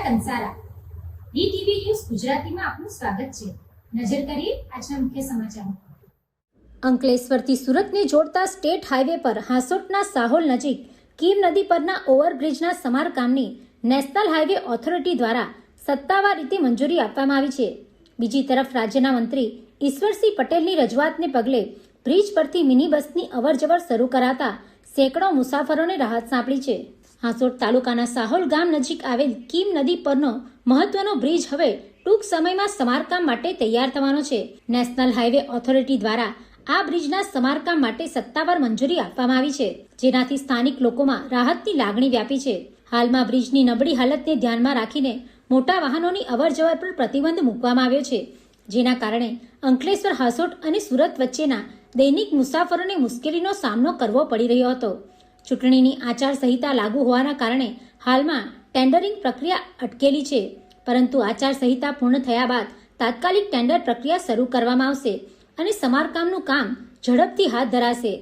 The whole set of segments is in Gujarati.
કંસારા ડીટીવી ન્યૂઝ ગુજરાતીમાં આપનું સ્વાગત છે। નજર કરીએ આજના મુખ્ય સમાચારો। અંકલેશ્વરથી સુરતને જોડતા સ્ટેટ હાઈવે પર હાંસોટના સાહોલ નજીક કીમ નદી પરના ઓવરબ્રિજના સમારકામની નેશનલ હાઈવે ઓથોરિટી દ્વારા સત્તાવાર રીતે મંજૂરી આપવામાં આવી છે। બીજી તરફ રાજ્યના મંત્રી ઈશ્વરસિંહ પટેલની રજૂઆતને પગલે બ્રિજ પરથી મિની બસની અવરજવર શરૂ કરાતા સેંકડો મુસાફરોને રાહત સાંપડી છે। હાંસોટ તાલુકાના સાહોલ ગામ નજીક આવેલ કીમ નદી પરનો મહત્વનો બ્રિજ હવે ટૂંક સમયમાં સમારકામ માટે તૈયાર થવાનો છે। નેશનલ હાઈવે ઓથોરિટી દ્વારા આ બ્રિજના સમારકામ માટે સત્તાવાર મંજૂરી આપવામાં આવી છે, જેનાથી સ્થાનિક લોકોમાં રાહતની લાગણી વ્યાપી છે। હાલમાં બ્રિજની નબળી હાલતને ધ્યાનમાં રાખીને મોટા વાહનોની અવરજવર પર પ્રતિબંધ મૂકવામાં આવ્યો છે, જેના કારણે અંકલેશ્વર, હાંસોટ અને સુરત વચ્ચેના દૈનિક મુસાફરોને મુશ્કેલીનો સામનો કરવો પડી રહ્યો હતો। ચૂંટણીની આચારસંહિતા લાગુ હોવાના કારણે હાલમાં ટેન્ડરિંગ પ્રક્રિયા અટકેલી છે, પરંતુ આચારસંહિતા પૂર્ણ થયા બાદ તાત્કાલિક ટેન્ડર પ્રક્રિયા શરૂ કરવામાં આવશે અને સમારકામનું કામ ઝડપથી હાથ ધરાશે।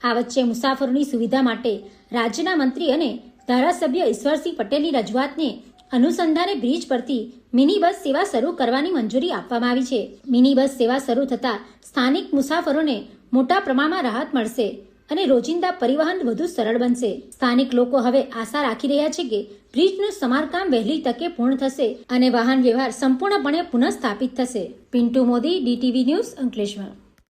આ વચ્ચે મુસાફરોની સુવિધા માટે રાજ્યના મંત્રી અને ધારાસભ્ય ઈશ્વરસિંહ પટેલની રજૂઆતને અનુસંધાને બ્રિજ પરથી મિની બસ સેવા શરૂ કરવાની મંજૂરી આપવામાં આવી છે। મિની બસ સેવા શરૂ થતાં સ્થાનિક મુસાફરોને મોટા પ્રમાણમાં રાહત મળશે અને રોજિંદા પરિવહન વધુ સરળ બનશે। સ્થાનિક લોકો હવે આશા રાખી રહ્યા છે કે બ્રિજનું સમારકામ વહેલી તકે પૂર્ણ થશે અને વાહન વ્યવહાર સંપૂર્ણપણે પુનઃસ્થાપિત થશે। Pintu Modi, DTV news, Ankleshwar.